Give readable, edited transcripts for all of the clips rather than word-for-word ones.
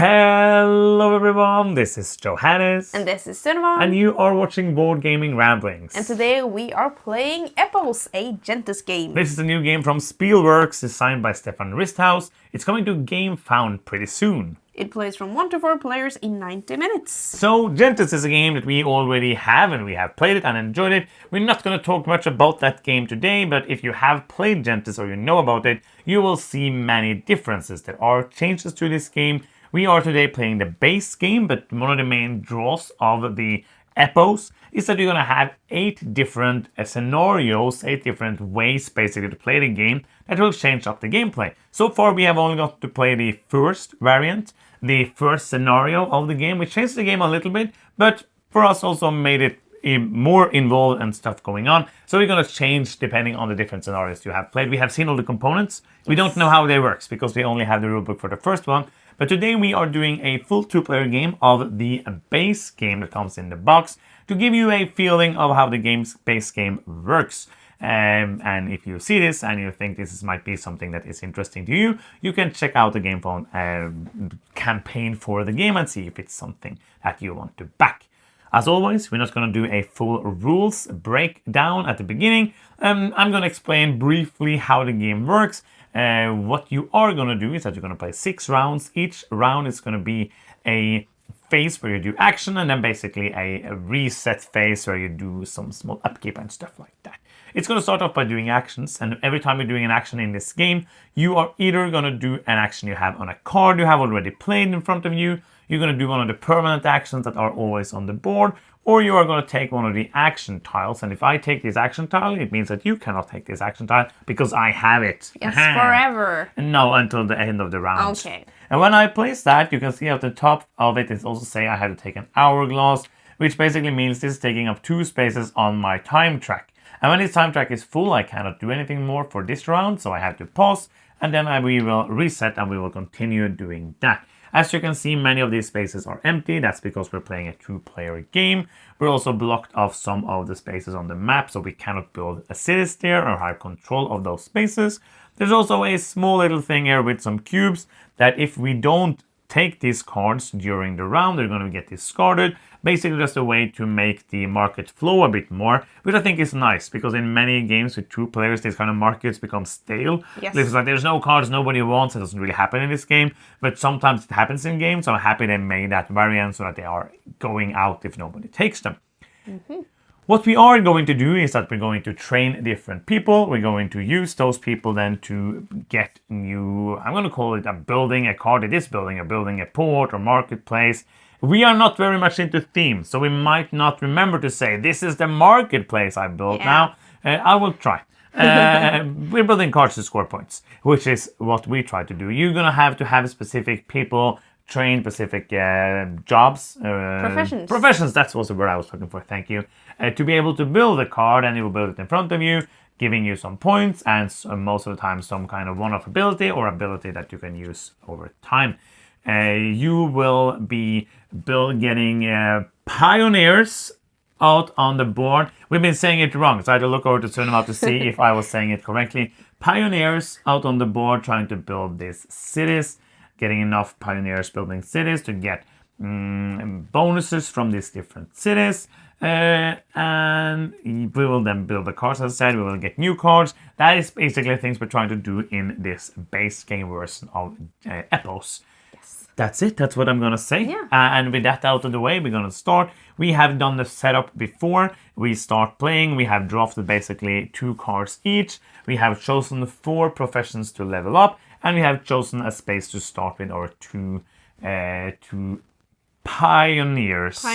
Hello everyone, this is Johannes. And this is Sunniva. And you are watching Board Gaming Ramblings. And today we are playing EPOS, a Gentes game. This is a new game from Spielworks, designed by Stefan Risthaus. It's coming to GameFound pretty soon. It plays from 1 to 4 players in 90 minutes. So, Gentes is a game that we already have, and we have played it and enjoyed it. We're not going to talk much about that game today, but if you have played Gentes or you know about it, you will see many differences. There are changes to this game. We are today playing the base game, but one of the main draws of the EPOS is that you're going to have 8 different scenarios, 8 different ways basically to play the game that will change up the gameplay. So far we have only got to play the first variant, the first scenario of the game. We changed the game a little bit, but for us also made it more involved and stuff going on. So we're going to change depending on the different scenarios you have played. We have seen all the components. We don't know how they work because we only have the rulebook for the first one. But today we are doing a full 2-player game of the base game that comes in the box to give you a feeling of how the game's base game works. And if you see this and you think this might be something that is interesting to you, you can check out the GameFound campaign for the game and see if it's something that you want to back. As always, we're not going to do a full rules breakdown at the beginning. I'm going to explain briefly how the game works. What you are going to do is that you're going to play 6 rounds. Each round is going to be a phase where you do action and then basically a reset phase where you do some small upkeep and stuff like that. It's going to start off by doing actions, and every time you're doing an action in this game, you are either going to do an action you have on a card you have already played in front of you, you're going to do one of the permanent actions that are always on the board, or you are going to take one of the action tiles. And if I take this action tile, it means that you cannot take this action tile because I have it. Yes, forever. No, until the end of the round. Okay. And when I place that, you can see at the top of it, it's also say I had to take an hourglass, which basically means this is taking up 2 spaces on my time track. And when this time track is full, I cannot do anything more for this round, so I have to pause, and then we will reset and we will continue doing that. As you can see, many of these spaces are empty. That's because we're playing a 2-player game. We're also blocked off some of the spaces on the map, so we cannot build a cities there or have control of those spaces. There's also a small little thing here with some cubes that if we don't take these cards during the round, they're going to get discarded. Basically just a way to make the market flow a bit more, which I think is nice, because in many games with 2 players, these kind of markets become stale. Yes. It's like there's no cards nobody wants. It doesn't really happen in this game, but sometimes it happens in games, so I'm happy they made that variant so that they are going out if nobody takes them. Mm-hmm. What we are going to do is that we're going to train different people. We're going to use those people then to get new, I'm going to call it a building, a card that is building, a port or marketplace. We are not very much into themes, so we might not remember to say, this is the marketplace I built now. I will try. We're building cards to score points, which is what we try to do. You're going to have specific people train specific jobs. Professions, that was the word I was looking for, thank you. To be able to build a card, and you will build it in front of you, giving you some points, and most of the time some kind of one-off ability or ability that you can use over time. You will be getting pioneers out on the board. We've been saying it wrong, so I had to look over to Sunniva to see if I was saying it correctly. Pioneers out on the board trying to build these cities, getting enough pioneers building cities to get bonuses from these different cities. And we will then build the cards, as I said. We will get new cards. That is basically things we're trying to do in this base game version of EPOS. That's it. That's what I'm going to say. Yeah. And with that out of the way, we're going to start. We have done the setup before. We start playing. We have drafted basically 2 cards each. We have chosen 4 professions to level up. And we have chosen a space to start with our 2 pioneers.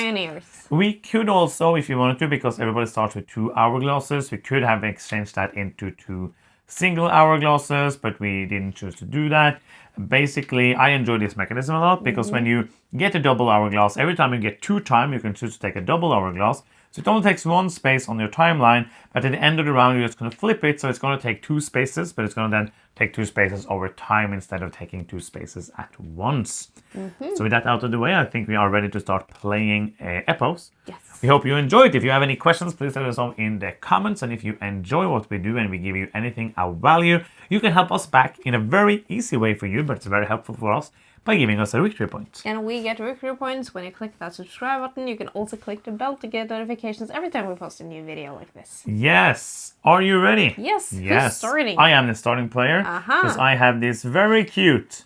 We could also, if you wanted to, because everybody starts with 2 hourglasses, we could have exchanged that into 2 single hourglasses, but we didn't choose to do that. Basically, I enjoy this mechanism a lot because when you get a double hourglass, every time you get 2 time, you can choose to take a double hourglass. So it only takes 1 space on your timeline, but at the end of the round, you're just going to flip it. So it's going to take 2 spaces, but it's going to then take 2 spaces over time instead of taking 2 spaces at once. So with that out of the way, I think we are ready to start playing EPOS. Yes. We hope you enjoy it. If you have any questions, please let us know in the comments. And if you enjoy what we do and we give you anything of value, you can help us back in a very easy way for you, but it's very helpful for us by giving us a victory point. And we get victory points when you click that subscribe button. You can also click the bell to get notifications every time we post a new video like this. Yes. Are you ready? Yes. Yes. Who's starting? I am the starting player because I have this very cute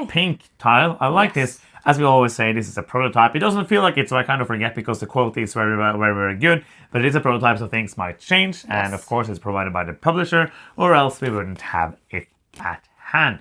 pink tile. I like this. As we always say, this is a prototype. It doesn't feel like it, so I kind of forget because the quality is very, very, very good. But it is a prototype, so things might change. And of course, it's provided by the publisher, or else we wouldn't have it at hand.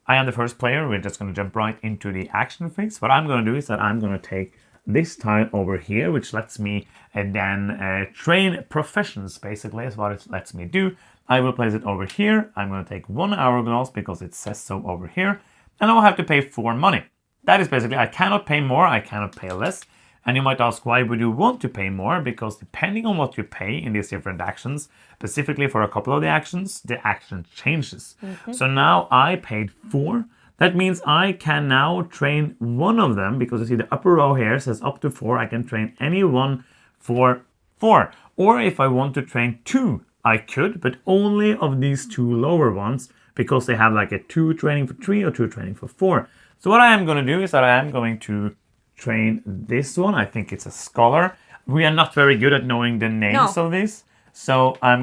I am the first player. We're just going to jump right into the action phase. What I'm going to do is that I'm going to take this tile over here, which lets me then train professions, basically, is what it lets me do. I will place it over here. I'm going to take 1 hourglass because it says so over here. And I will have to pay 4 money. That is basically, I cannot pay more, I cannot pay less. And you might ask, why would you want to pay more? Because depending on what you pay in these different actions, specifically for a couple of the action changes. So now I paid 4. That means I can now train one of them, because you see the upper row here says up to 4. I can train any one for 4. Or if I want to train 2, I could, but only of these 2 lower ones, because they have like a 2 training for 3 or 2 training for 4. So what I am going to do is that I am going to train this one. I think it's a scholar. We are not very good at knowing the names of these. So I'm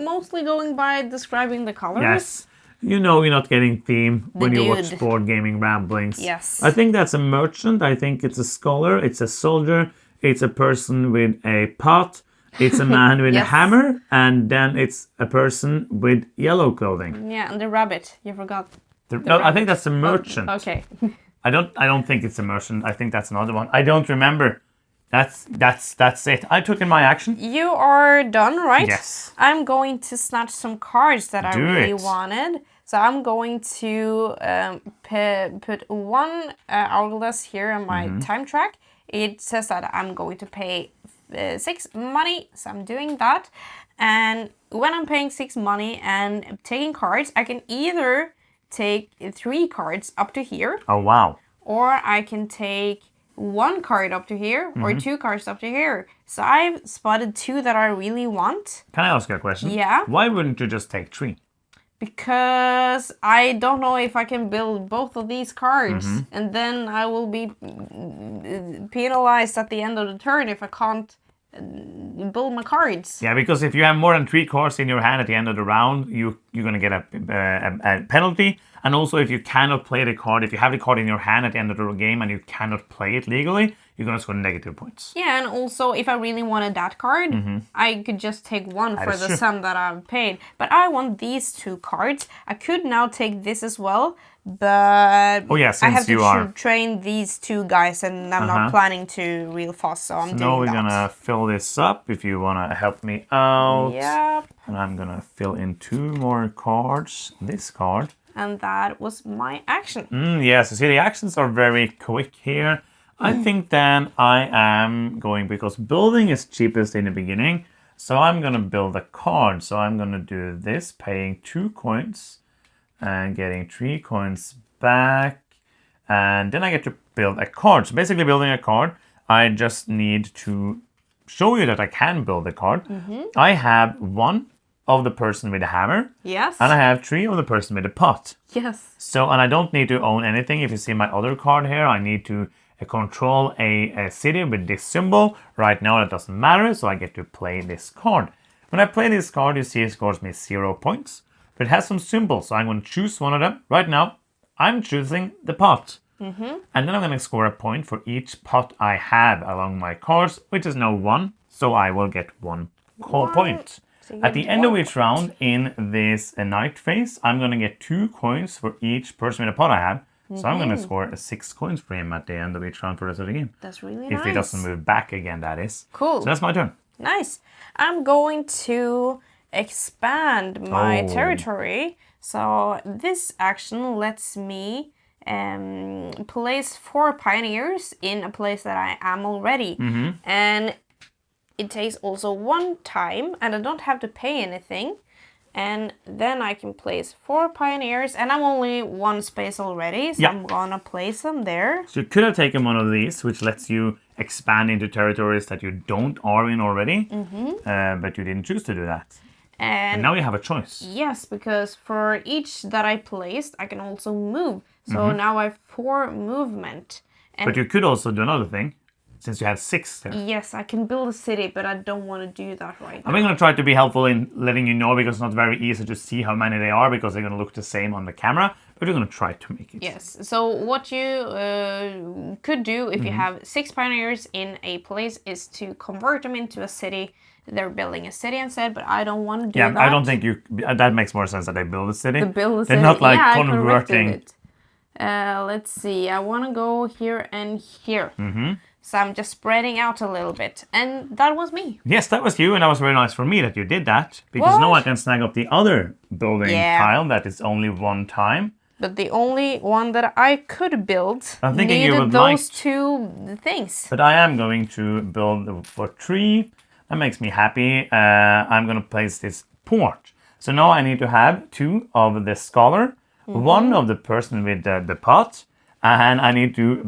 mostly going by describing the colors. Yes. You know you're not getting theme when you watch Board Gaming Ramblings. Yes. I think that's a merchant. I think it's a scholar. It's a soldier. It's a person with a pot. It's a man with a hammer. And then it's a person with yellow clothing. Yeah, and the rabbit. You forgot. No, I think that's a merchant. Okay. I don't think it's a merchant. I think that's another one. I don't remember. That's it. I took in my action. You are done, right? Yes. I'm going to snatch some cards that I really wanted. So I'm going to put 1 hourglass here on my time track. It says that I'm going to pay 6 money, so I'm doing that. And when I'm paying 6 money and taking cards, I can either take 3 cards up to here. Oh, wow. Or I can take 1 card up to here or 2 cards up to here. So I've spotted 2 that I really want. Can I ask you a question? Yeah. Why wouldn't you just take 3? Because I don't know if I can build both of these cards. And then I will be penalized at the end of the turn if I can't build my cards. Yeah, because if you have more than 3 cards in your hand at the end of the round, you're going to get a penalty. And also, if you cannot play the card, if you have the card in your hand at the end of the game and you cannot play it legally, you're going to score negative points. Yeah, and also, if I really wanted that card, I could just take 1 for the sum that I've paid. But I want these 2 cards. I could now take this as well, but I have to train these 2 guys, and I'm not planning to real fast, so I'm doing that. Now we're going to fill this up if you want to help me out. Yep. And I'm going to fill in 2 more cards. This card. And that was my action. Yes, you see the actions are very quick here. I think then I am going, because building is cheapest in the beginning, so I'm going to build a card. So I'm going to do this, paying 2 coins and getting 3 coins back. And then I get to build a card. So basically building a card, I just need to show you that I can build a card. I have 1 of the person with a hammer. Yes. And I have 3 of the person with a pot. Yes. So, and I don't need to own anything. If you see my other card here, I need to control a city with this symbol. Right now, it doesn't matter, so I get to play this card. When I play this card, you see it scores me 0 points. But it has some symbols, so I'm going to choose one of them. Right now, I'm choosing the pot. And then I'm going to score a point for each pot I have along my cards, which is now 1. So I will get 1 point. So at the end of each round in this night phase, I'm going to get 2 coins for each person with a pot I have. So I'm going to score 6 coins for him at the end of each round for the rest of the game. That's really nice. If he doesn't move back again, that is. Cool. So that's my turn. Nice. I'm going to expand my territory. So this action lets me place 4 pioneers in a place that I am already. And it takes also 1 time, and I don't have to pay anything. And then I can place 4 pioneers, and I'm only 1 space already, so I'm gonna place them there. So you could have taken one of these, which lets you expand into territories that you don't are in already, but you didn't choose to do that. And now you have a choice. Yes, because for each that I placed, I can also move. So now I have 4 movement. And But you could also do another thing, since you have 6 there. yes, I can build a city, but I don't want to do that right I'm now. going to try to be helpful in letting you know because it's not very easy to see how many they are because they're going to look the same on the camera. But we're going to try to make it. Yes. So what you could do if you have 6 pioneers in a place is to convert them into a city. They're building a city instead, but I don't want to do that. I don't think you. That makes more sense that they build a city. To build a They're city. not like yeah, converting. I corrected it. Let's see. I want to go here and here. So I'm just spreading out a little bit, and that was me. Yes, that was you, and that was very nice for me that you did that because now I can snag up the other building tile that is only one time. But the only one that I could build I'm thinking needed you would those 2 things. But I am going to build for 3. That makes me happy. I'm going to place this port. So now I need to have 2 of the scholar, 1 of the person with the pot, and I need to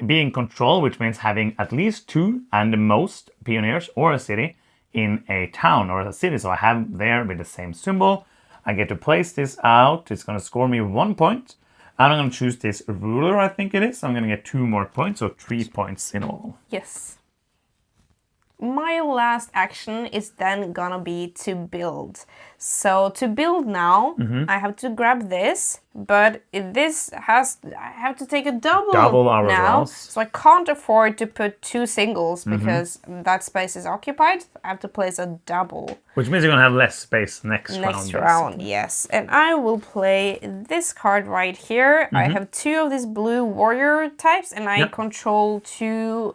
be in control, which means having at least 2 and the most pioneers or a city in a town or a city. So I have there with the same symbol. I get to place this out. It's going to score me 1 point. And I'm going to choose this ruler, I think it is. I'm going to get 2 more points, so 3 points in all. Yes. My last action is then gonna be to build. So to build now, I have to grab this, but I have to take a double our now. rolls. So I can't afford to put 2 singles because that space is occupied. I have to place a double. Which means you're going to have less space next round. Next round, yes. And I will play this card right here. I have 2 of these blue warrior types, and I control 2.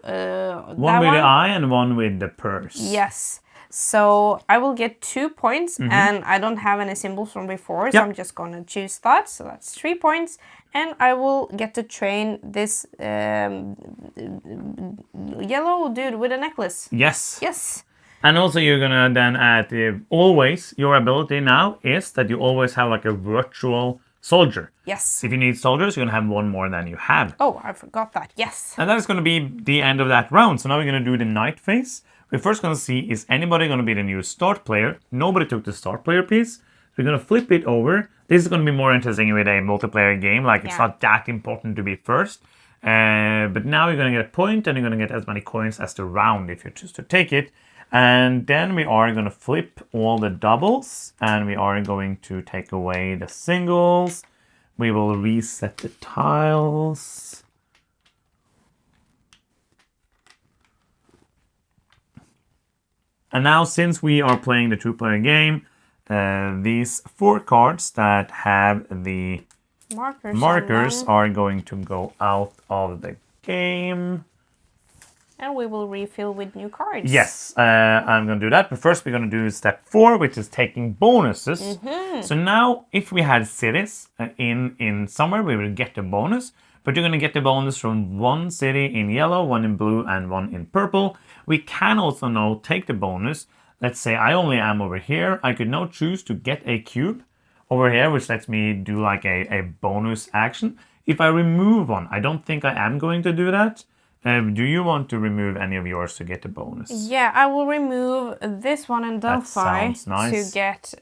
One with the eye and 1 with the purse. Yes. So I will get 2 points, and I don't have any symbols from before, so I'm just gonna choose that. So that's 3 points, and I will get to train this yellow dude with a necklace. Yes. Yes. And also you're gonna then add always your ability now is that you always have like a virtual soldier. Yes. If you need soldiers, you're gonna have 1 more than you have. Oh, I forgot that. Yes. And that is gonna be the end of that round. So now we're gonna do the night phase. We're first gonna see is anybody gonna be the new start player. Nobody took the start player piece. We're gonna flip it over. This is gonna be more interesting with a multiplayer game. Like it's not that important to be first. But now you're gonna get a point and you're gonna get as many coins as the round if you choose to take it. And then we are going to flip all the doubles and we are going to take away the singles. We will reset the tiles. And now since we are playing the 2-player game, these 4 cards that have the markers are going to go out of the game. And we will refill with new cards. Yes, I'm going to do that. But first we're going to do step 4, which is taking bonuses. So now if we had cities in somewhere, we will get the bonus. But you're going to get the bonus from 1 city in yellow, 1 in blue, and 1 in purple. We can also now take the bonus. Let's say I only am over here. I could now choose to get a cube over here, which lets me do like a bonus action. If I remove 1, I don't think I am going to do that. Do you want to remove any of yours to get a bonus? Yeah, I will remove this one in Delphi nice. to get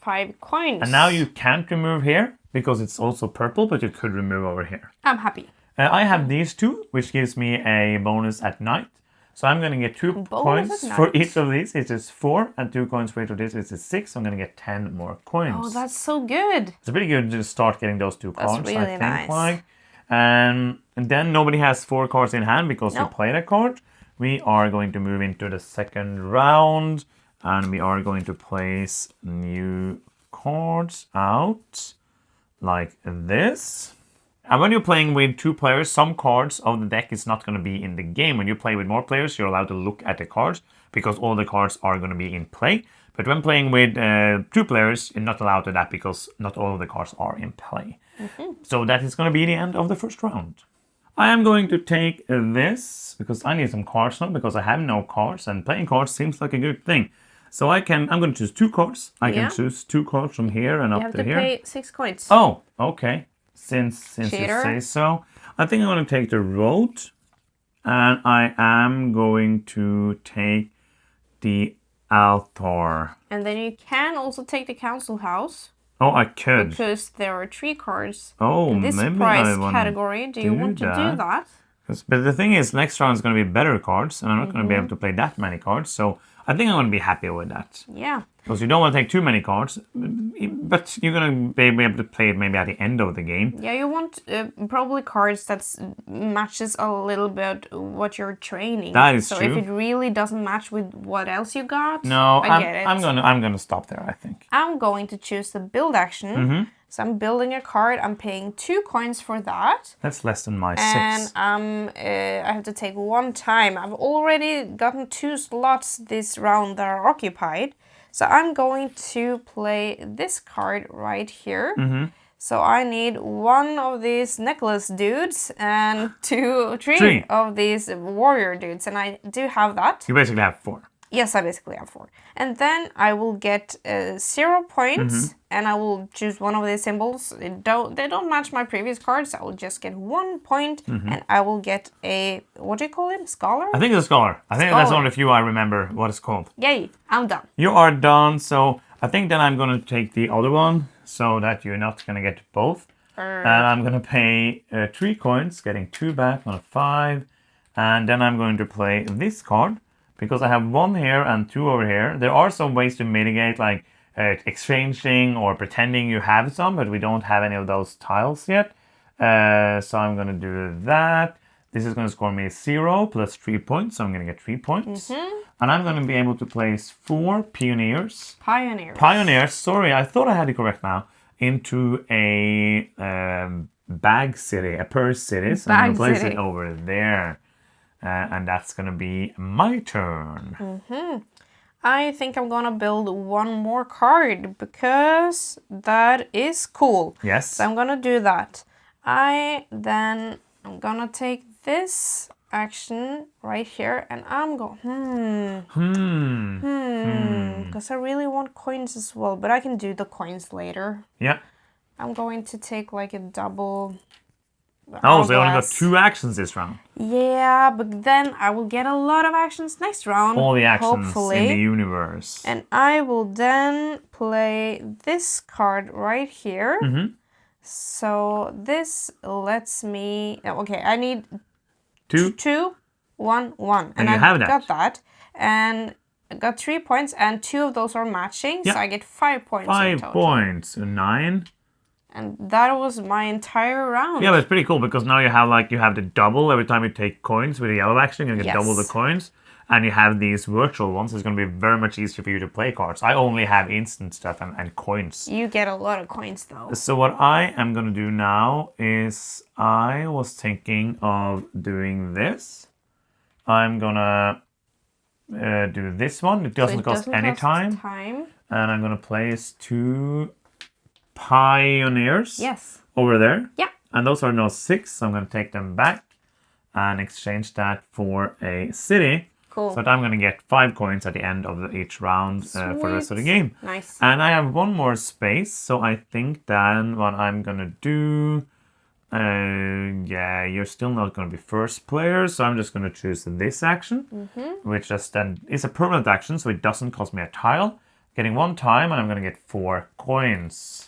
5 coins. And now you can't remove here because it's also purple, but you could remove over here. I'm happy. I have these 2, which gives me a bonus at night. So I'm going to get 2 coins for each of these. It is 4 and 2 coins for each of these. It is 6. So I'm going to get 10 more coins. Oh, that's so good. It's pretty good to start getting those 2 cards, really I think. nice. And then nobody has 4 cards in hand because you played a card. We are going to move into the second round. And we are going to place new cards out like this. And when you're playing with 2 players, some cards of the deck is not going to be in the game. When you play with more players, you're allowed to look at the cards because all the cards are going to be in play. But when playing with 2 players, you're not allowed to that because not all of the cards are in play. So that is going to be the end of the first round. I am going to take this because I need some cards now because I have no cards and playing cards seems like a good thing. So I'm going to choose 2 cards. I can choose 2 cards from here and up to here. You have to pay 6 coins. Oh, okay. Since you say so. I think I'm going to take the road. And I am going to take the altar. And then you can also take the council house. Oh, I could. because there are 3 cards Oh, in this maybe price I want category. Do you want to do that? But the thing is, next round is going to be better cards, and I'm not going to be able to play that many cards. So I think I'm going to be happy with that. Yeah. Because you don't want to take too many cards, but you're going to be able to play it maybe at the end of the game. Yeah, you want probably cards that matches a little bit what you're training. That is so true. if it really doesn't match with what else you got, No, I get it. I'm gonna stop there, I think. I'm going to choose the build action. So I'm building a card. I'm paying 2 coins for that. That's less than my And 6. I have to take 1 time. I've already gotten 2 slots this round that are occupied. So I'm going to play this card right here. So I need 1 of these necklace dudes and 3 of these warrior dudes. And I do have that. You basically have 4. Yes, I basically have 4. And then I will get 0 points, and I will choose one of these symbols. They don't match my previous cards. I will just get 1 point, and I will get a, what do you call it? Scholar? I think it's a scholar. I think that's only a few I remember what it's called. Yay, I'm done. You are done, so I think then I'm going to take the other one so that you're not going to get both. And I'm going to pay 3 coins, getting 2 back on a 5. And then I'm going to play this card. Because I have 1 here and 2 over here. There are some ways to mitigate, like exchanging or pretending you have some, but we don't have any of those tiles yet. So I'm going to do that. This is going to score me 0 plus 3 points, so I'm going to get 3 points. And I'm going to be able to place 4 pioneers. Pioneers, sorry, I thought I had it correct now. Into a bag city, a purse city. So I'm going to place it over there. And that's going to be my turn. I think I'm going to build 1 more card because that is cool. Yes. So I'm going to do that. I'm going to take this action right here and I'm going, because I really want coins as well, but I can do the coins later. Yeah. I'm going to take like a double... Oh, so you only got 2 actions this round. Yeah, but then I will get a lot of actions next round. All the actions hopefully. in the universe. And I will then play this card right here. So this lets me... Okay, I need 2, 1, 1. And I got that. And I got 3 points and 2 of those are matching. Yeah. So I get 5 points 5 points. 9. And that was my entire round. Yeah, but it's pretty cool because now you have the double every time you take coins with the yellow action. You get double the coins. And you have these virtual ones. It's going to be very much easier for you to play cards. I only have instant stuff and coins. You get a lot of coins though. So what I am going to do now is I was thinking of doing this. I'm going to do this one. It doesn't cost any time. And I'm going to place 2 pioneers over there. Yeah. And those are now 6, so I'm going to take them back and exchange that for a city. Cool. So that I'm going to get 5 coins at the end of each round for the rest of the game. Nice. And I have 1 more space, so I think then what I'm going to do... yeah, you're still not going to be first player, so I'm just going to choose this action, which just then is a permanent action, so it doesn't cost me a tile. Getting 1 time, and I'm going to get 4 coins.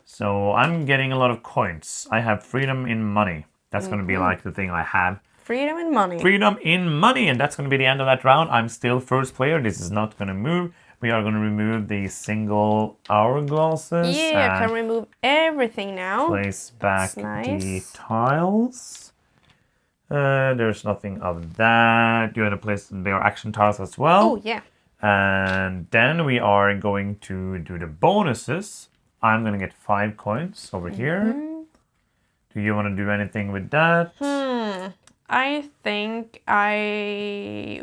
So I'm getting a lot of coins. I have freedom in money. That's going to be like the thing I have. Freedom in money. Freedom in money. And that's going to be the end of that round. I'm still first player. This is not going to move. We are going to remove the single hourglasses. Yeah, I can remove everything now. Place back the tiles. There's nothing of that. You have to place their action tiles as well. Oh, yeah. And then we are going to do the bonuses. I'm going to get 5 coins over here. Do you want to do anything with that? I think I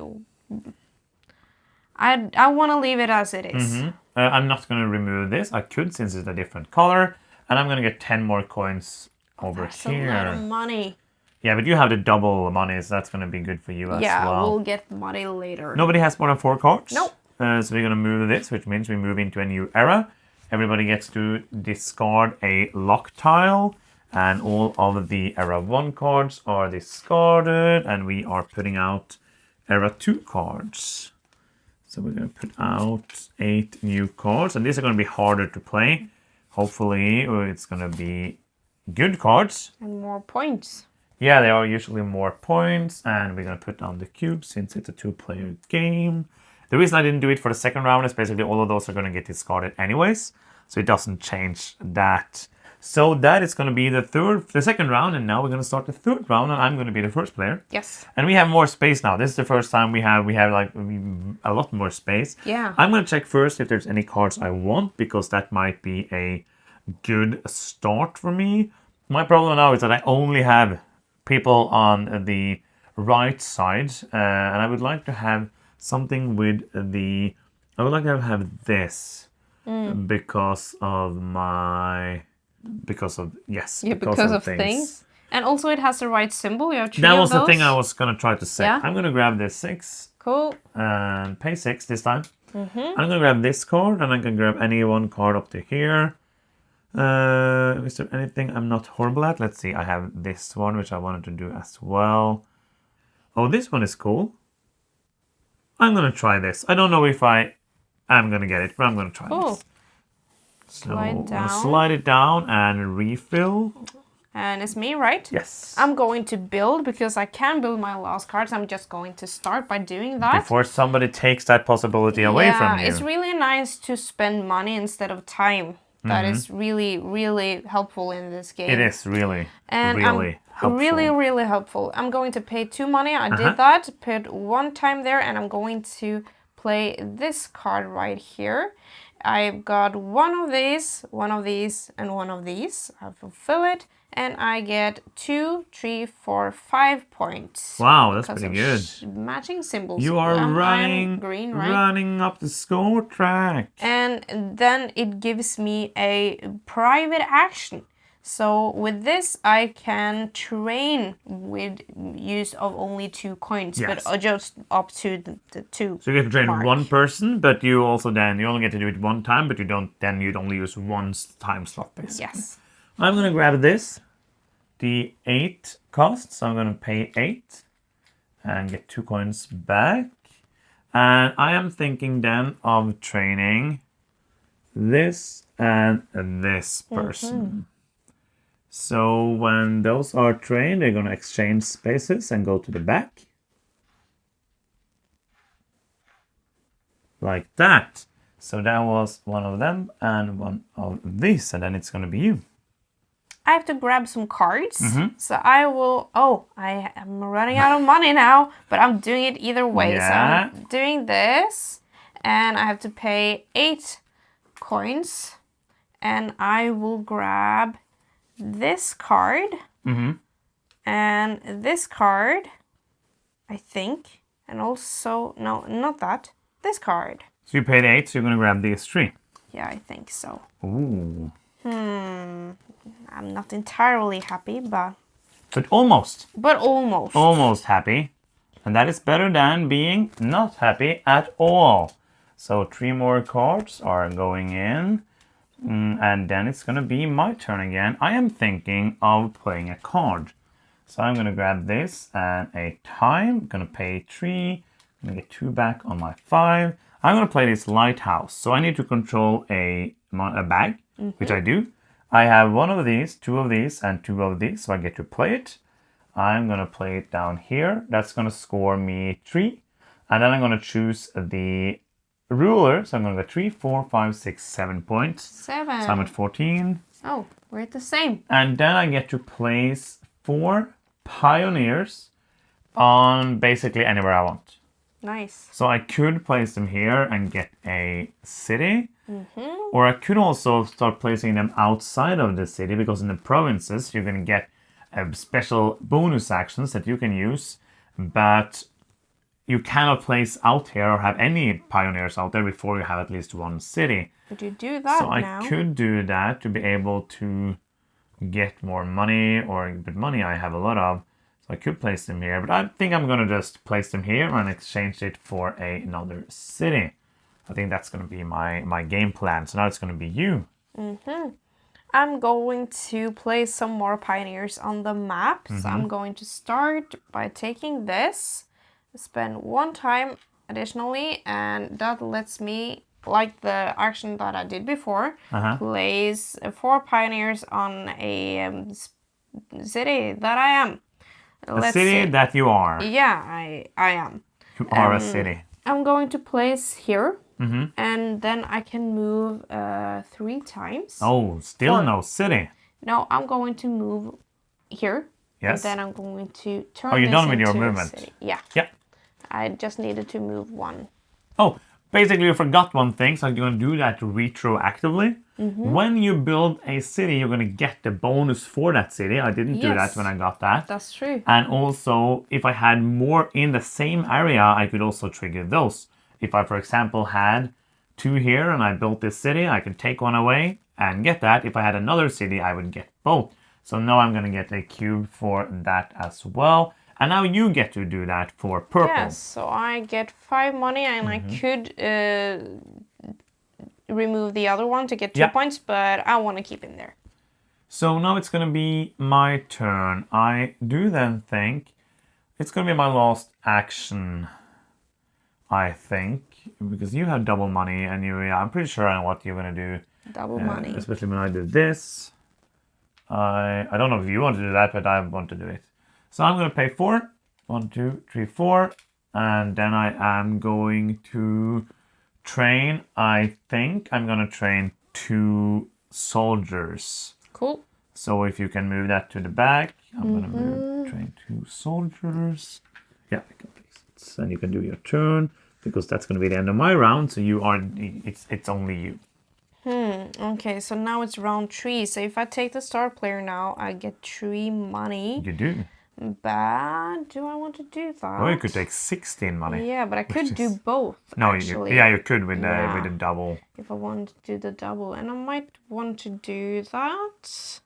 want to leave it as it is. I'm not going to remove this. I could since it's a different color. And I'm going to get 10 more coins over here. That's a lot of money. Yeah, but you have the double money, so that's going to be good for you as well. Yeah, we'll get money later. Nobody has more than 4 cards? Nope. So we're going to move this, which means we move into a new era. Everybody gets to discard a lock tile. And all of the Era 1 cards are discarded. And we are putting out Era 2 cards. So we're going to put out 8 new cards. And these are going to be harder to play. Hopefully it's gonna be good cards. And more points. Yeah, there are usually more points, and we're gonna put down the cube since it's a 2-player game. The reason I didn't do it for the second round is basically all of those are gonna get discarded anyways, so it doesn't change that. So that is gonna be the second round, and now we're gonna start the third round, and I'm gonna be the first player. Yes. And we have more space now. This is the first time we have like a lot more space. Yeah. I'm gonna check first if there's any cards I want, because that might be a good start for me. My problem now is that I only have people on the right side, and I would like to have something with I would like to have this because of things. And also it has the right symbol. You have 3 That of was the those. thing I was gonna try to say. Yeah. I'm gonna grab this 6 Cool. and pay 6 this time. I'm gonna grab this card, and I can grab any one card up to here. Is there anything I'm not horrible at? Let's see. I have this one, which I wanted to do as well. Oh, this one is cool. I'm gonna try this. I don't know if I am gonna get it, but I'm gonna try this. So Slide down. slide it down and refill. And it's me, right? Yes. I'm going to build because I can build my last cards. I'm just going to start by doing that. Before somebody takes that possibility away from you. It's really nice to spend money instead of time. That is really, really helpful in this game. It is really, And really helpful. really, really helpful. I'm going to pay 2 money. I did that. Put 1 time there, and I'm going to play this card right here. I've got 1 of these, 1 of these, and 1 of these. I fulfill it, and I get 2, 3, 4, 5 points. Wow, that's because pretty of good. Matching symbols. You are I'm running, green, right? running up the score track. And then it gives me a private action. So with this, I can train with use of only 2 coins, Yes. but just up to the 2. So you get to train mark. 1 person, but you also you only get to do it 1 time, but you'd only use 1 time slot basically. Yes. I'm gonna grab this, the 8 cost, so I'm gonna pay 8 and get 2 coins back. And I am thinking then of training this and this person. So when those are trained, they're going to exchange spaces and go to the back. Like that. So that was one of them and one of these, and then it's going to be you. I have to grab some cards. So I will... Oh, I am running out of money now, but I'm doing it either way. Yeah. So I'm doing this, and I have to pay 8 coins, and I will grab this card and this card, I think, and also, no, not that, this card. So you paid 8, so you're going to grab these 3. Yeah, I think so. Ooh. I'm not entirely happy, but But almost. almost happy. And that is better than being not happy at all. So 3 more cards are going in. And then it's going to be my turn again. I am thinking of playing a card. So I'm going to grab this and a time. I'm going to pay 3. I'm going to get 2 back on my 5. I'm going to play this lighthouse. So I need to control a bag, which I do. I have 1 of these, 2 of these, and 2 of these. So I get to play it. I'm going to play it down here. That's going to score me 3. And then I'm going to choose the ruler. So I'm going to go 3, 4, 5, 6, 7 points. 7. So I'm at 14. Oh, we're at the same. And then I get to place 4 pioneers on basically anywhere I want. Nice. So I could place them here and get a city. Or I could also start placing them outside of the city, because in the provinces you can get special bonus actions that you can use, but you cannot place out here or have any pioneers out there before you have at least 1 city. But you do that So now. I could do that to be able to get more money, but money I have a lot of. So I could place them here, but I think I'm going to just place them here and exchange it for another city. I think that's going to be my game plan. So now it's going to be you. I'm going to place some more pioneers on the map. So I'm going to start by taking this, spend 1 time additionally, and that lets me like the action that I did before, place 4 pioneers on a city that I am. A city that you are. Yeah, I am. You are a city. I'm going to place here, and then I can move 3 times. Oh, still no city. No, I'm going to move here. Yes. And then I'm going to turn Oh, you're this done with your into a movement. city. Yeah. Yeah. I just needed to move 1. Oh, basically you forgot one thing, so you're going to do that retroactively. When you build a city, you're going to get the bonus for that city. I didn't do that when I got that. That's true. And also, if I had more in the same area, I could also trigger those. If I, for example, had 2 here and I built this city, I could take 1 away and get that. If I had another city, I would get both. So now I'm going to get a cube for that as well. And now you get to do that for purple. Yes, so I get 5 money and I could remove the other one to get 2 points, but I want to keep in there. So now it's going to be my turn. I do then think it's going to be my last action, I think, because you have double money and I'm pretty sure I know what you're going to do. Double money. Especially when I do this. I don't know if you want to do that, but I want to do it. So I'm going to pay 4. 1, 2, 3, 4. And then I am going to train, I think I'm going to train 2 soldiers. Cool. So if you can move that to the back, I'm going to train 2 soldiers. Yeah, I can place it. And you can do your turn, because that's going to be the end of my round. So it's only you. Okay, so now it's round 3. So if I take the star player now, I get 3 money. You do. But do I want to do that? Oh, you could take 16 money. Yeah, but I could do both. No, actually. you could with the double. If I want to do the double, and I might want to do that.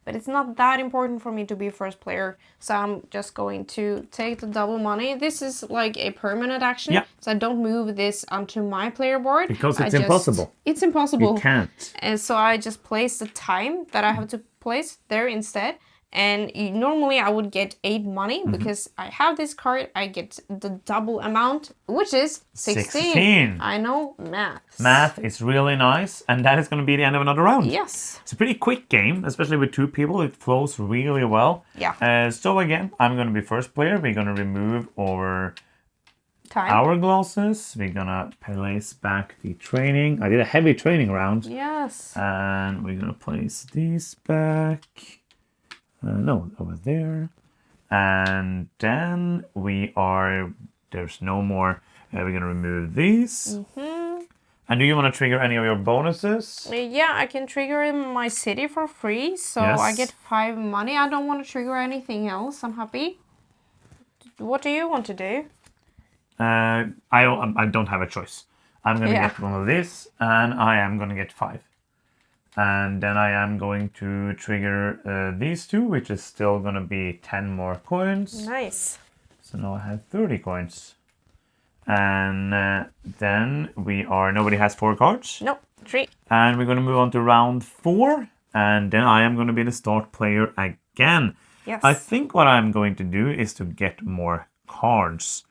But it's not that important for me to be first player, so I'm just going to take the double money. This is like a permanent action, so I don't move this onto my player board. Because it's impossible. It's impossible. You can't. And so I just place the time that I have to place there instead. And normally I would get 8 money because I have this card. I get the double amount, which is 16. I know math. Math is really nice, and that is going to be the end of another round. Yes. It's a pretty quick game, especially with 2 people. It flows really well. Yeah. So again, I'm going to be first player. We're going to remove our time. Hourglasses. We're going to place back the training. I did a heavy training round. Yes. And we're going to place these back. No, over there. And then there's no more. We're going to remove these. And do you want to trigger any of your bonuses? Yeah, I can trigger my city for free. So I get 5 money. I don't want to trigger anything else. I'm happy. What do you want to do? I don't have a choice. I'm going to get one of this, and I am going to get 5. And then I am going to trigger these 2, which is still going to be 10 more coins. Nice. So now I have 30 coins. And then nobody has 4 cards. Nope, 3. And we're going to move on to round 4. And then I am going to be the start player again. Yes. I think what I'm going to do is to get more cards.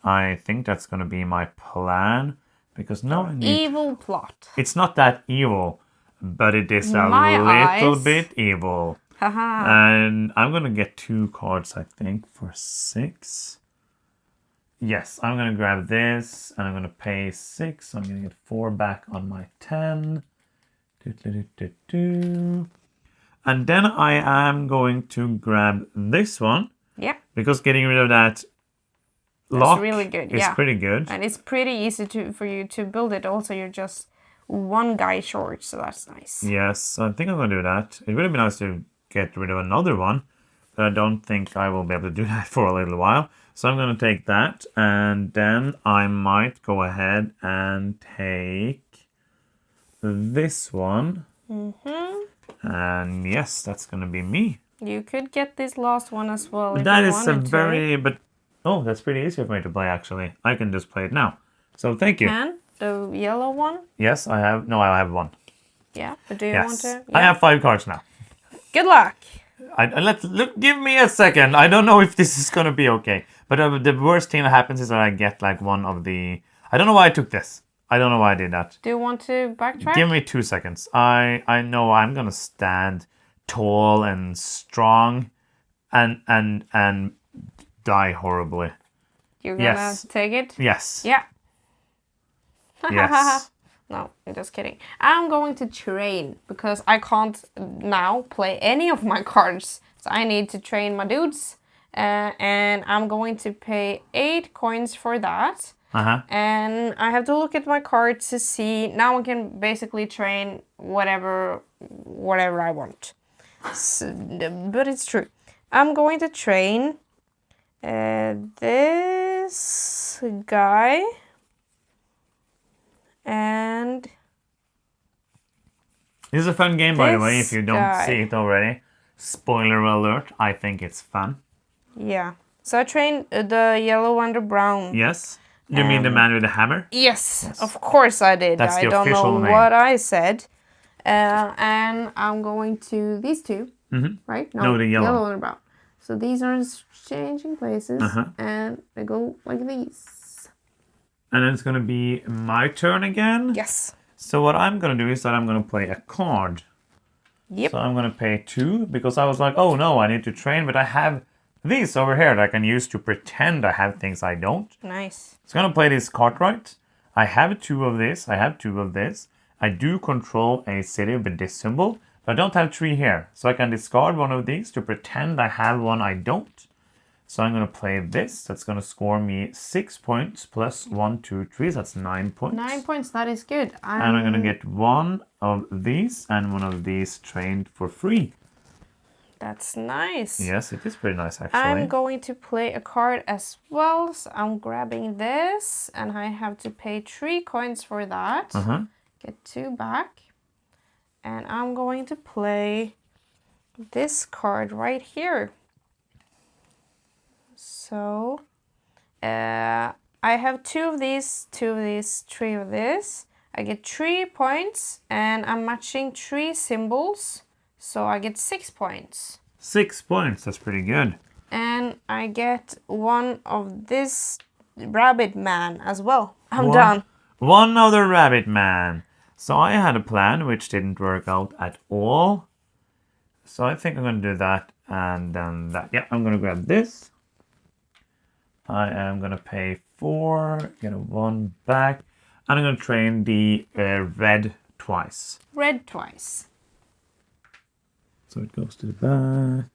I think that's going to be my plan. Because now I need... Evil plot. It's not that evil. But it is a little bit evil. Haha. And I'm going to get 2 cards, I think, for 6. Yes, I'm going to grab this, and I'm going to pay 6. So I'm going to get 4 back on my 10. And then I am going to grab this one. Yeah. Because getting rid of that lock really good. is pretty good. And it's pretty easy for you to build it. Also, you're just 1 guy short, so that's nice. Yes, I think I'm going to do that. It would be nice to get rid of another one, but I don't think I will be able to do that for a little while. So I'm going to take that, and then I might go ahead and take this one. And yes, that's going to be me. You could get this last one as well. That is oh, that's pretty easy for me to play, actually. I can just play it now. So thank you. The yellow one? Yes, I have. No, I have 1. Yeah, but do you want to? I have 5 cards now. Good luck. Give me a second. I don't know if this is gonna be okay. But the worst thing that happens is that I get like one of the. I don't know why I took this. I don't know why I did that. Do you want to backtrack? Give me 2 seconds. I know I'm gonna stand tall and strong, and die horribly. You're gonna Yes. take it? Yes. Yeah. Yes. No, I'm just kidding. I'm going to train because I can't now play any of my cards. So I need to train my dudes. And I'm going to pay 8 coins for that. And I have to look at my cards to see. Now I can basically train whatever I want. So, but it's true. I'm going to train this guy. And This is a fun game, by the way, if this you don't guy. see it already. Spoiler alert, I think it's fun. yeah. So I trained the yellow and the brown. Yes? You mean the man with the hammer? Yes, of course I did. That's I the don't know official name. what I said. And I'm going to these two, right? No, the yellow. Yellow and the brown. So these are changing places, and they go like these. And then it's going to be my turn again. Yes. So what I'm going to do is that I'm going to play a card. Yep. So I'm going to pay 2 because I was like, oh no, I need to train, but I have these over here that I can use to pretend I have things I don't. Nice. So I'm going to play this Cartwright. I have 2 of this. I have 2 of this. I do control a city with this symbol, but I don't have 3 here. So I can discard one of these to pretend I have one I don't. So I'm going to play this. That's going to score me 6 points plus 1, 2, 3. So that's 9 points. 9 points. That is good. And I'm going to get one of these and one of these trained for free. That's nice. Yes, it is pretty nice actually. I'm going to play a card as well. So I'm grabbing this, and I have to pay 3 coins for that. Get 2 back. And I'm going to play this card right here. So I have 2 of these, 2 of these, 3 of this. I get 3 points, and I'm matching 3 symbols. So I get 6 points. 6 points, that's pretty good. And I get 1 of this rabbit man as well. I'm done. One other rabbit man. So I had a plan which didn't work out at all. So I think I'm going to do that and then that. Yeah, I'm going to grab this. I am going to pay 4, get a 1 back. And I'm going to train the red twice. Red twice. So it goes to the back.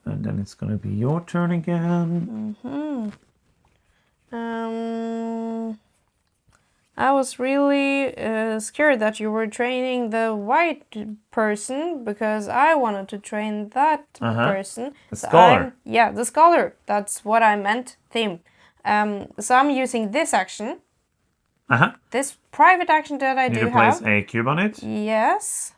And then it's going to be your turn again. I was really scared that you were training the white person because I wanted to train that person. The scholar. Yeah, the scholar. That's what I meant. Theme. So I'm using this action. This private action that I You do need to place have. a cube on it. Yes.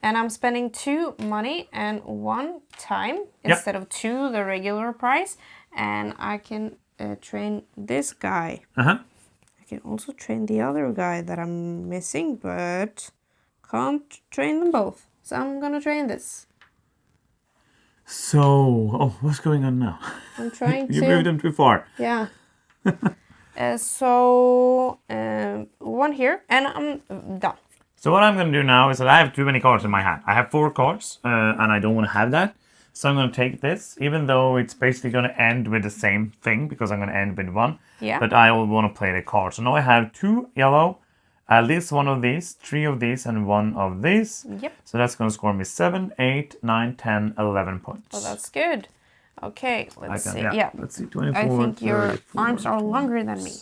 And I'm spending 2 money and 1 time instead of 2 the regular price. And I can train this guy. I can also train the other guy that I'm missing, but can't train them both. So I'm gonna train this. So, what's going on now? I'm trying You to. moved them too far. Yeah. So 1 here, and I'm done. So what I'm going to do now is that I have too many cards in my hand. I have 4 cards, and I don't want to have that. So I'm going to take this, even though it's basically going to end with the same thing, because I'm going to end with 1. Yeah. But I will want to play the card. So now I have 2 yellow, at least 1 of these, 3 of these, and 1 of these. Yep. So that's going to score me 7, 8, 9, 10, 11 points. Well, that's good. Okay, let's see. Yeah. Let's see, 24, I think your 34. arms are longer than me.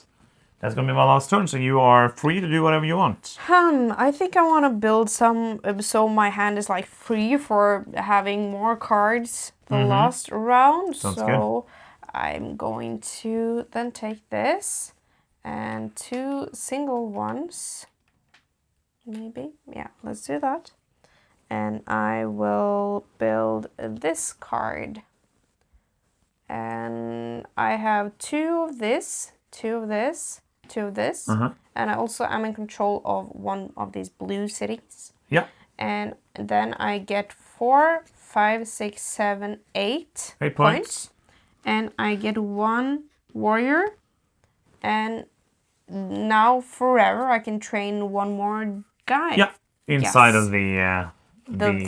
That's going to be my last turn, so you are free to do whatever you want. I think I want to build some so my hand is like free for having more cards the last round. Sounds so good. I'm going to then take this and 2 single ones. Maybe. Yeah, let's do that. And I will build this card. And I have 2 of this, 2 of this, 2 of this. And I also am in control of 1 of these blue cities. Yeah. And And then I get 4, 5, 6, 7, 8 8 points. And I get 1 warrior. And now forever I can train 1 more guy. Yeah, inside Yes. of the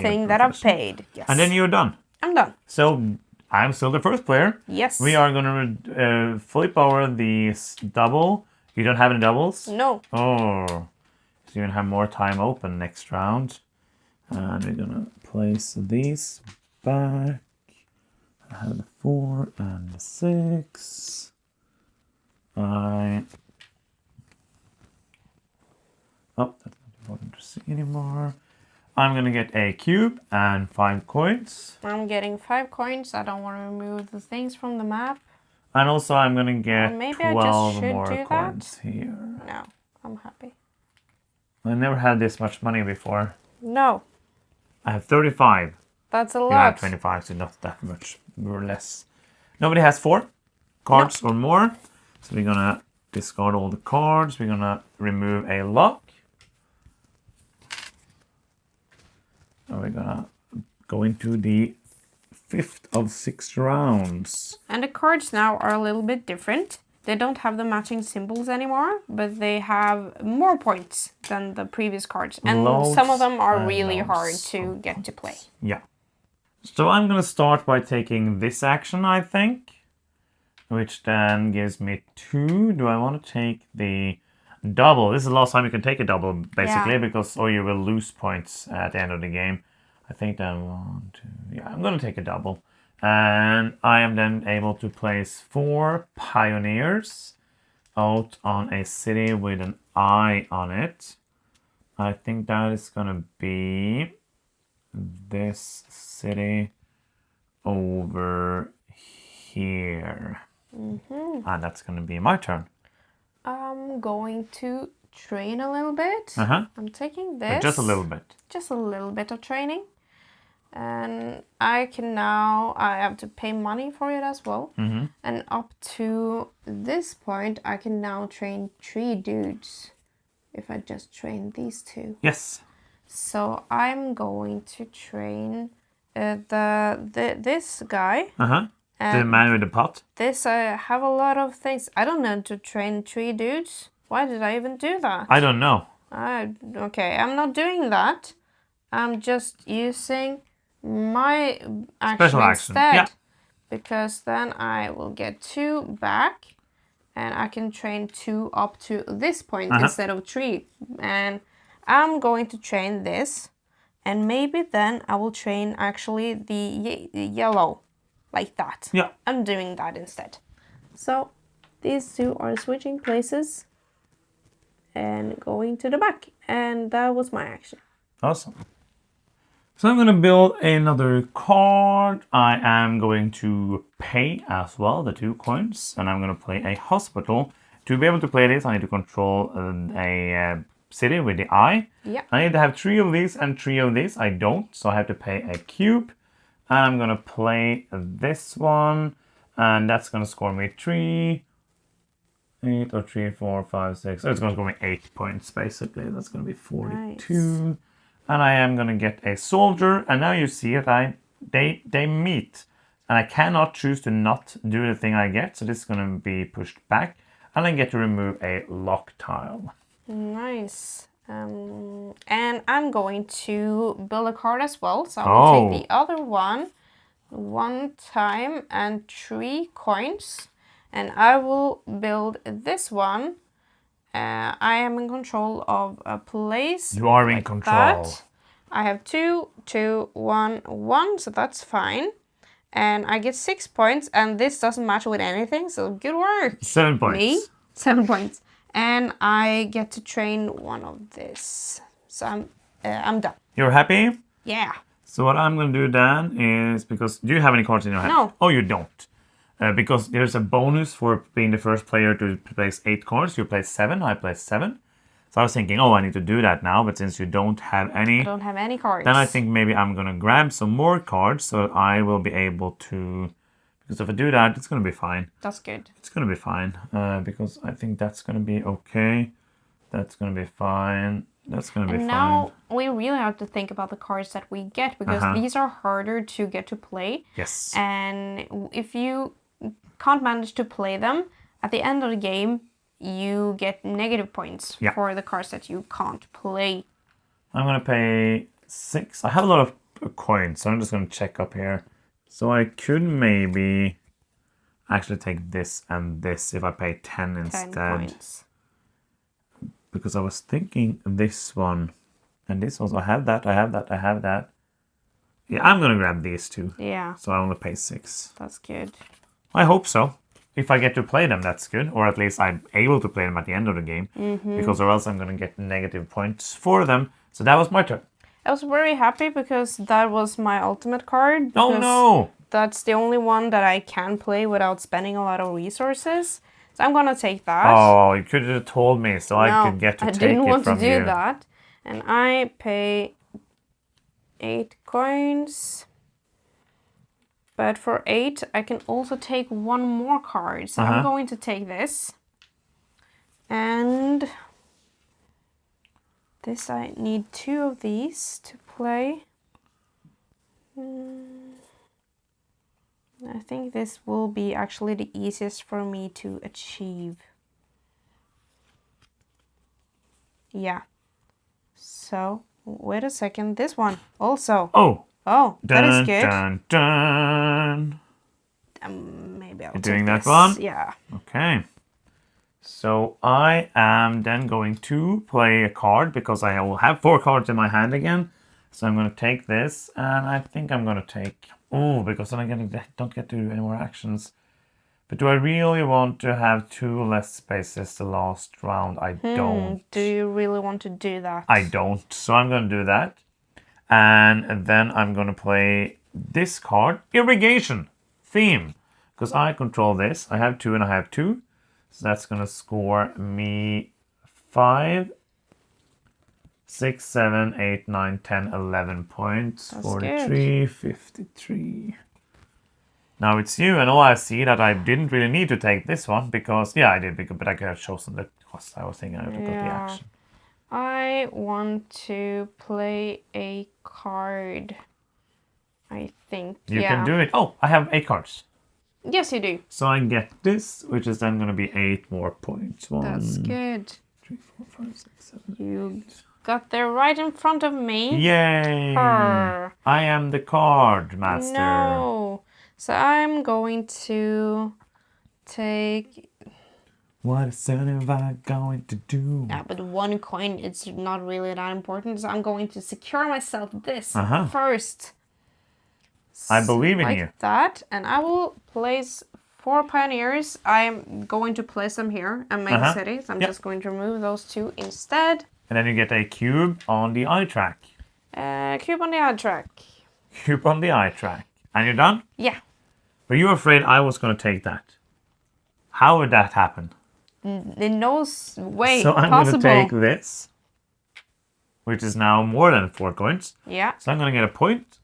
thing that I've paid. Yes. And then you're done. I'm done. So I'm still the first player. Yes. We are gonna flip over the double. You don't have any doubles? No. Oh, so you're gonna have more time open next round. And we're gonna place these back. I have the 4 and the 6. Oh, that's not important to see anymore. I'm gonna get a cube and 5 coins. I'm getting 5 coins. I don't want to remove the things from the map. And also I'm gonna get maybe 12 I just should more do coins that. here. No, I'm happy. I never had this much money before. No. I have 35. That's a You lot. have 25, so not that much, more or less. Nobody has 4 cards or more. So we're gonna discard all the cards. We're gonna remove a lock. And we're gonna go into the 5th of 6 rounds. And the cards now are a little bit different. They don't have the matching symbols anymore, but they have more points than the previous cards. And some of them are really hard to get to play. Yeah. So I'm gonna start by taking this action, I think. Which then gives me 2. Do I want to take the double? This is the last time you can take a double, basically, because or you will lose points at the end of the game. I think then 1, 2. Yeah, I'm going to take a double. And I am then able to place 4 pioneers out on a city with an eye on it. I think that is going to be this city over here. And that's going to be my turn. I'm going to train a little bit. I'm taking this. But just a little bit. Just a little bit of training. And I have to pay money for it as well. And up to this point, I can now train 3 dudes. If I just train these 2. Yes. So I'm going to train this guy. The man with the pot? This, I have a lot of things. I don't know to train 3 dudes. Why did I even do that? I don't know. Okay, I'm not doing that. I'm just using my action instead. Yeah. Because then I will get 2 back. And I can train 2 up to this point instead of 3. And I'm going to train this. And maybe then I will train actually the yellow. Like that. Yeah. I'm doing that instead. So these 2 are switching places and going to the back. And that was my action. Awesome. So I'm going to build another card. I am going to pay as well the 2 coins. And I'm going to play a hospital. To be able to play this, I need to control a city with the eye. Yeah. I need to have 3 of these and 3 of these. I don't, so I have to pay a cube. And I'm gonna play this one, and that's gonna score me 3, 8 or 3, 4, 5, 6. So it's gonna score me 8 points basically. That's gonna be 42. Nice. And I am gonna get a soldier, and now you see that they meet. And I cannot choose to not do the thing I get, so this is gonna be pushed back. And I get to remove a lock tile. Nice. And I'm going to build a card as well. So I will take the other one time and 3 coins. And I will build this one. I am in control of a place. You are in control. That. I have 2, 2, 1, 1. So that's fine. And I get 6 points. And this doesn't match with anything. So good work. 7 points. Me? 7 points. And I get to train 1 of this. So I'm done. You're happy? Yeah. So what I'm going to do then is, because do you have any cards in your hand? No. Oh, you don't. Because there's a bonus for being the first player to place 8 cards. You place 7, I place 7. So I was thinking, oh, I need to do that now. But since you don't have any... I don't have any cards. Then I think maybe I'm going to grab some more cards so I will be able to... Because if I do that, it's going to be fine. That's good. It's going to be fine. Because I think that's going to be okay. That's going to be fine. That's gonna be And now we really have to think about the cards that we get because these are harder to get to play. Yes. And if you can't manage to play them, at the end of the game, you get negative points for the cards that you can't play. I'm gonna pay 6. I have a lot of coins, so I'm just gonna check up here. So I could maybe actually take this and this if I pay 10 instead. 10 coins. Because I was thinking this one and this also. I have that, I have that, I have that. Yeah, I'm gonna grab these two. Yeah. So I only pay 6. That's good. I hope so. If I get to play them, that's good. Or at least I'm able to play them at the end of the game. Because or else I'm gonna get negative points for them. So that was my turn. I was very happy because that was my ultimate card. Oh no! That's the only one that I can play without spending a lot of resources. So I'm gonna take that. Oh, you could have told me so I could get to take it from you. I didn't want to do that. And I pay 8 coins. But for 8, I can also take one more card. So I'm going to take this. And this, I need 2 of these to play. I think this will be actually the easiest for me to achieve. Yeah. So, wait a second. This one also. Oh, that is good. Dun, dun. Maybe I'll You're take doing that this. one? Yeah. Okay. So I am then going to play a card because I will have 4 cards in my hand again. So I'm going to take this and I think I'm going to take... Oh, because then I don't get to do any more actions. But do I really want to have 2 less spaces the last round? I don't. Do you really want to do that? I don't. So I'm going to do that. And then I'm going to play this card, Irrigation Theme. Because I control this. I have 2 and I have 2. So that's going to score me 5, 6, 7, 8, 9, 10, 11 points. That's 43, good. 53. Now it's you, and I see that I didn't really need to take this one because, yeah, I did, but I could have chosen the cost. I was thinking I would have got the action. I want to play a card. I think. You can do it. Oh, I have 8 cards. Yes, you do. So I get this, which is then going to be 8 more points. 1, That's good. 3, 4, 5, 6, 7, You got there right in front of me. Yay! I am the card master. No. So I'm going to take... What is I going to do? Yeah, but 1 coin, it's not really that important. So I'm going to secure myself this first. I believe in you. Like that. And I will place 4 pioneers. I'm going to place them here and make a city. So I'm just going to remove those 2 instead. And then you get a cube on the eye track. Cube on the eye track. Cube on the eye track. And you're done? Yeah. Were you afraid I was going to take that? How would that happen? In no way so I'm possible. going to take this, which is now more than 4 coins. Yeah. So I'm going to get a point,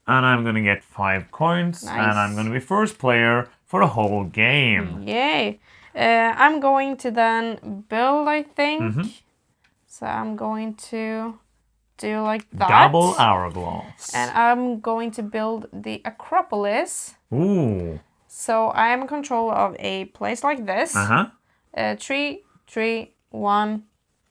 and I'm going to get 5 coins, Nice. and I'm going to be first player for the whole game. Yay. I'm going to then build, I think. So I'm going to do like that. Double hourglass. And I'm going to build the Acropolis. Ooh. So I am in control of a place like this. 3, 3, 1,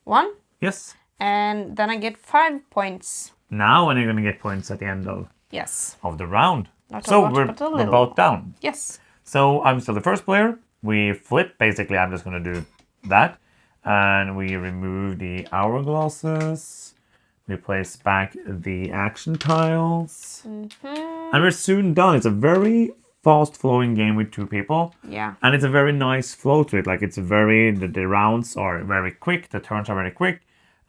1. Yes. And then I get 5 points. Now when you're going to get points at the end of the round. Not so a lot, but a we're little. both down. Yes. So I'm still the first player. We flip. Basically, I'm just going to do that. And we remove the hourglasses. We place back the action tiles. And we're soon done. It's a very fast flowing game with 2 people. Yeah. And it's a very nice flow to it. Like it's the rounds are very quick. The turns are very quick.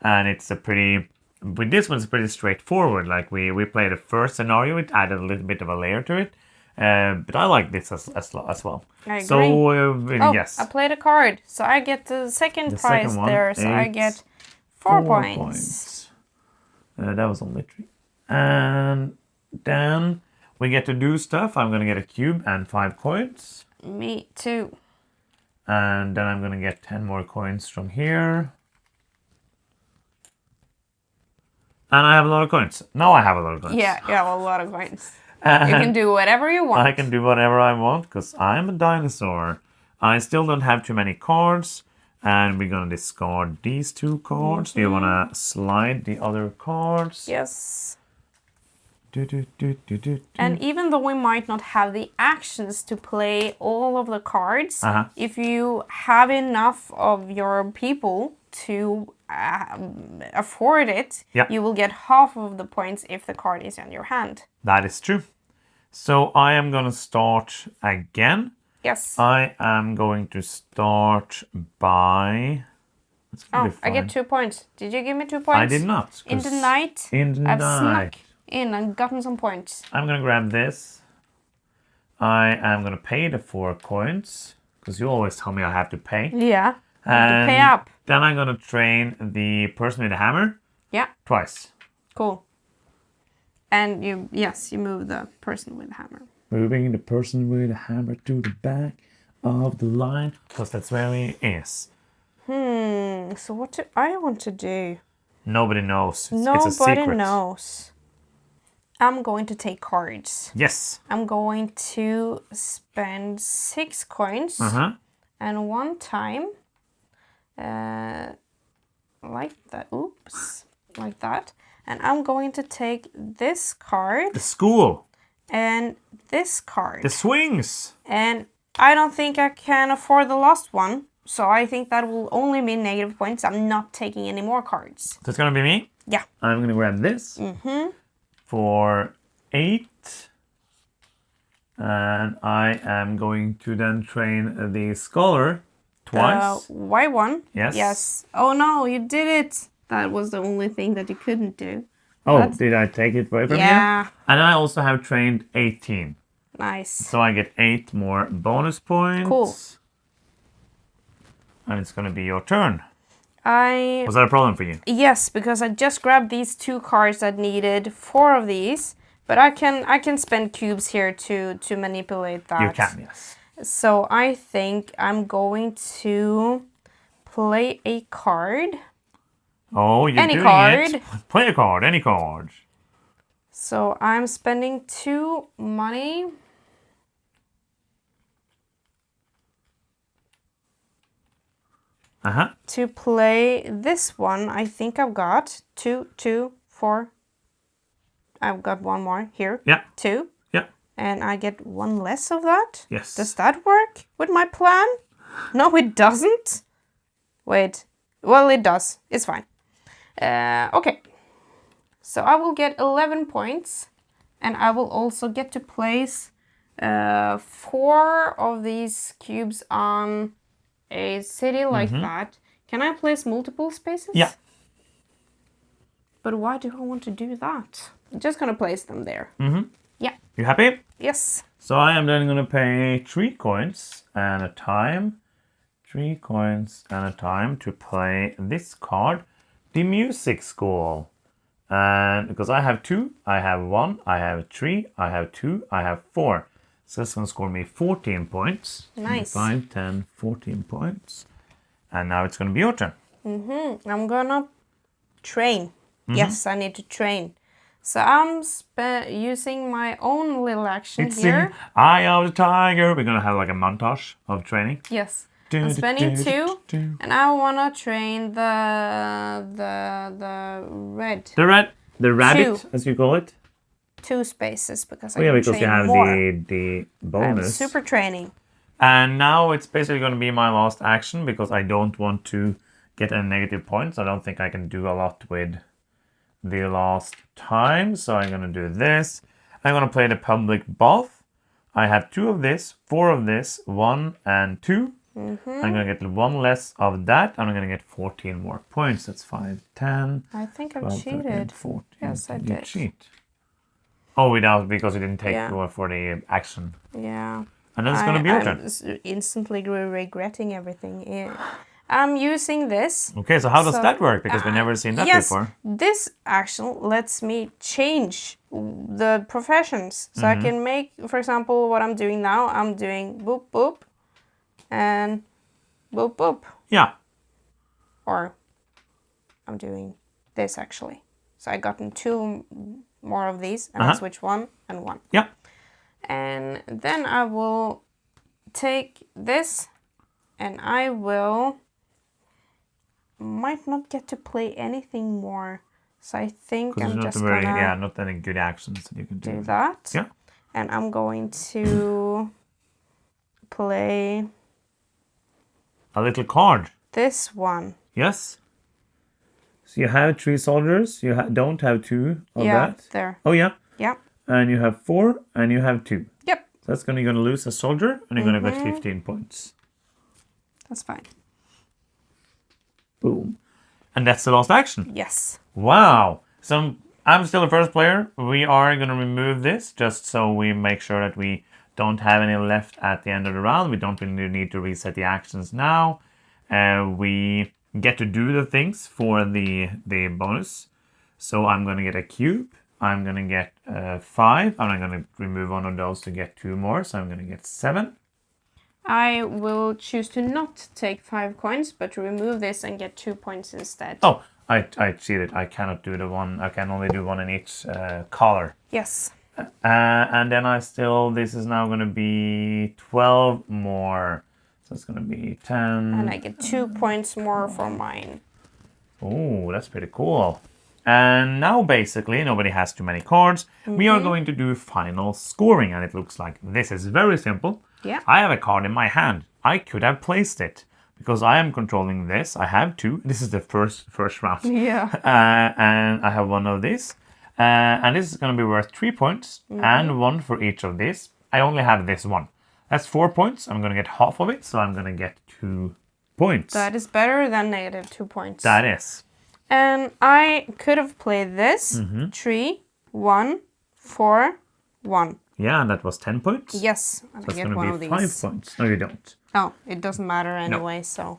And it's a pretty... With this one, it's pretty straightforward. Like we played the first scenario. It added a little bit of a layer to it. But I like this as well. I agree. So, yes. I played a card. So I get the second prize there. So I get 4 points. That was only 3. And then we get to do stuff. I'm going to get a cube and 5 coins. Me too. And then I'm going to get 10 more coins from here. And I have a lot of coins. Now I have a lot of coins. Yeah, you have a lot of coins. You can do whatever you want. I can do whatever I want because I'm a dinosaur. I still don't have too many cards. And we're going to discard these 2 cards. Do you want to slide the other cards? Yes. Do, do, do, do, do, do. And even though we might not have the actions to play all of the cards, if you have enough of your people to afford it, you will get half of the points if the card is on your hand. That is true. So I am going to start again. Yes. I am going to start by... Oh, I get 2 points. Did you give me 2 points? I did not. In the night, I've snuck in and gotten some points. I'm going to grab this. I am going to pay the 4 coins. Because you always tell me I have to pay. Yeah. And to pay up. Then I'm going to train the person with the hammer. Yeah. Twice. Cool. And you move the person with the hammer. Moving the person with the hammer to the back of the line. Because that's where he is. So what do I want to do? Nobody knows. It's a Nobody secret. knows. I'm going to take cards. Yes. I'm going to spend 6 coins. And one time, like that. Oops. Like that. And I'm going to take this card. The school. And this card. The swings. And I don't think I can afford the last one. So I think that will only be negative points. I'm not taking any more cards. So it's going to be me? Yeah. I'm going to grab this. For 8. And I am going to then train the scholar twice. Why one? Yes. Yes. Oh no, you did it. That was the only thing that you couldn't do. Oh, did I take it away from you? Yeah. And I also have trained 18. Nice. So I get 8 more bonus points. Cool. And it's going to be your turn. Was that a problem for you? Yes, because I just grabbed these 2 cards that needed 4 of these. But I can spend cubes here to manipulate that. You can, yes. So I think I'm going to play a card. Oh, you're any doing card. it. Play a card, any card. So I'm spending 2 money. To play this one. I think I've got 2, 2, 4. I've got 1 more here. Yeah. 2. Yeah. And I get 1 less of that? Yes. Does that work with my plan? No, it doesn't. Wait. Well, it does. It's fine. Okay. So I will get 11 points. And I will also get to place 4 of these cubes on a city like that. Can I place multiple spaces? Yeah. But why do I want to do that? I'm just going to place them there. Yeah. You happy? Yes. So I am then going to pay 3 coins and a time. 3 coins and a time to play this card. The music school. And because I have 2, I have 1, I have 3, I have 2, I have 4. So it's going to score me 14 points. Nice. 5, 10, 14 points. And now it's going to be your turn. I'm going to train. Yes, I need to train. So I'm using my own little action here. The Eye of the Tiger. We're going to have like a montage of training. Yes. I'm spending 2. And I want to train the red. The rabbit, as you call it. 2 spaces because I can because train you have more. the bonus. Super training. And now it's basically going to be my last action because I don't want to get any negative points. I don't think I can do a lot with the last time. So I'm going to do this. I'm going to play the public bath. I have 2 of this, 4 of this, 1 and 2. I'm going to get 1 less of that. And I'm going to get 14 more points. That's 5, 10. I think I've 12, 13, cheated. 14. Yes, I You did. cheat. Oh, without because you didn't take Yeah. for the action. Yeah. And that's going to be your turn. I'm instantly regretting everything. Yeah. I'm using this. Okay, so how does that work? Because we've never seen that before. This action lets me change the professions. So I can make, for example, what I'm doing now. I'm doing boop, boop, and boop, boop. Yeah. Or I'm doing this, actually. So I gotten 2 more of these, and I switch 1 and 1. Yeah. And then I will take this, and I might not get to play anything more. So I think I'm just gonna not any good actions that you can do that. Yeah. And I'm going to play A little card. this one. Yes. So you have 3 soldiers. You don't have 2 of that. There. Oh yeah. Yeah. And you have 4, and you have 2. Yep. So that's you're gonna lose a soldier, and you're gonna get 15 points. That's fine. Boom. And that's the last action. Yes. Wow. So I'm still the first player. We are gonna remove this just so we make sure that we don't have any left at the end of the round. We don't really need to reset the actions now. We get to do the things for the bonus. So I'm gonna get a cube. I'm gonna get 5. I'm gonna remove one of those to get 2 more. So I'm gonna get 7. I will choose to not take 5 coins, but remove this and get 2 points instead. Oh, I cheated. I cannot do the one. I can only do one in each color. Yes. And then this is now going to be 12 more. So it's going to be 10. And I get 2 points more for mine. Oh, that's pretty cool. And now basically nobody has too many cards. We are going to do final scoring, and it looks like this is very simple. Yeah. I have a card in my hand. I could have placed it because I am controlling this. I have 2. This is the first round. Yeah. And I have 1 of these. And this is going to be worth 3 points and 1 for each of these. I only have this one. That's 4 points. I'm going to get half of it, so I'm going to get 2 points. That is better than negative 2 points. That is. And I could have played this. 3, 1, 4, 1. Yeah, and that was 10 points. Yes, and That's I get going one to of be these. 5 points. No, you don't. Oh, it doesn't matter anyway, so...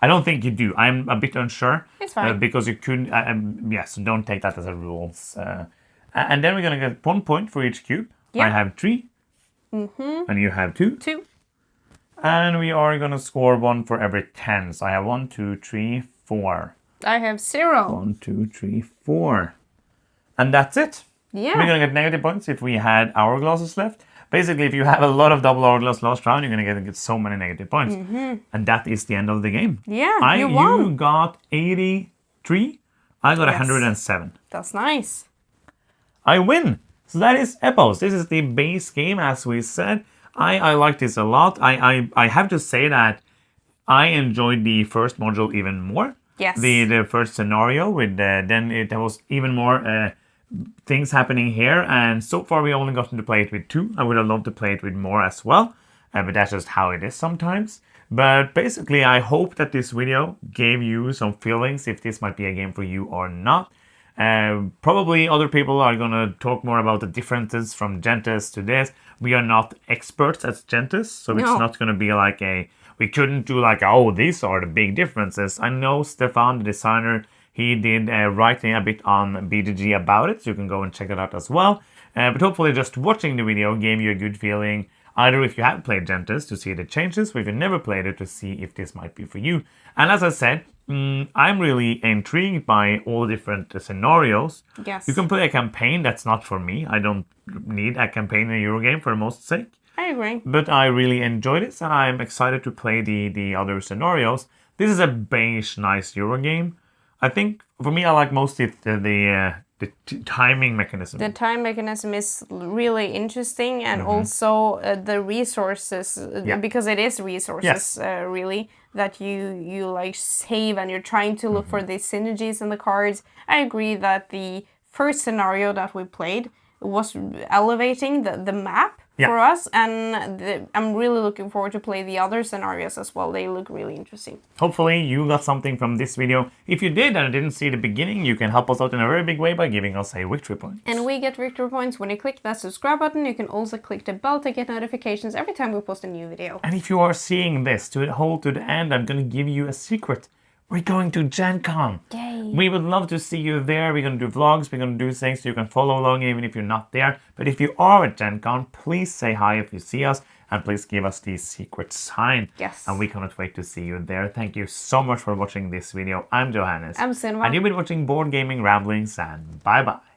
I don't think you do. I'm a bit unsure. It's fine. Because you couldn't... yes, don't take that as a rules. And then we're going to get 1 point for each cube. Yeah. I have 3. And you have 2. 2. And we are going to score 1 for every 10. So I have 1, 2, 3, 4. I have 0. 1, 2, 3, 4. And that's it. Yeah. We're going to get negative points if we had hourglasses left. Basically, if you have a lot of double hourglass last round, you're going to get so many negative points. And that is the end of the game. Yeah, you won. You got 83. I got 107. That's nice. I win. So that is EPOS. This is the base game, as we said. I like this a lot. I have to say that I enjoyed the first module even more. Yes. The first scenario with then there was even more things happening here, and so far we only gotten to play it with 2. I would have loved to play it with more as well, but that's just how it is sometimes. But basically, I hope that this video gave you some feelings if this might be a game for you or not. Probably other people are gonna talk more about the differences from Gentes to this. We are not experts at Gentes, so it's not gonna be like we couldn't do like, oh, these are the big differences. I know Stefan, the designer, he did writing a bit on BGG about it, so you can go and check it out as well. But hopefully just watching the video gave you a good feeling, either if you have played Gentes to see the changes, or if you never played it to see if this might be for you. And as I said, I'm really intrigued by all the different scenarios. Yes. You can play a campaign, that's not for me. I don't need a campaign in a Eurogame for the most sake. I agree. But I really enjoyed it, and I'm excited to play the other scenarios. This is a beige, nice Eurogame. I think, for me, I like mostly the timing mechanism. The time mechanism is really interesting, and also the resources, because it is resources, really, that you like save, and you're trying to look for the synergies in the cards. I agree that the first scenario that we played was elevating the map for us, and I'm really looking forward to play the other scenarios as well. They look really interesting. Hopefully you got something from this video. If you did and didn't see the beginning, you can help us out in a very big way by giving us a victory point. And we get victory points when you click that subscribe button. You can also click the bell to get notifications every time we post a new video. And if you are seeing this to the end, I'm going to give you a secret. We're going to Gen Con. Yay. We would love to see you there. We're going to do vlogs. We're going to do things so you can follow along even if you're not there. But if you are at Gen Con, please say hi if you see us. and please give us the secret sign. Yes. And we cannot wait to see you there. Thank you so much for watching this video. I'm Johannes. I'm Sunva. And you've been watching Board Gaming Ramblings, and bye bye.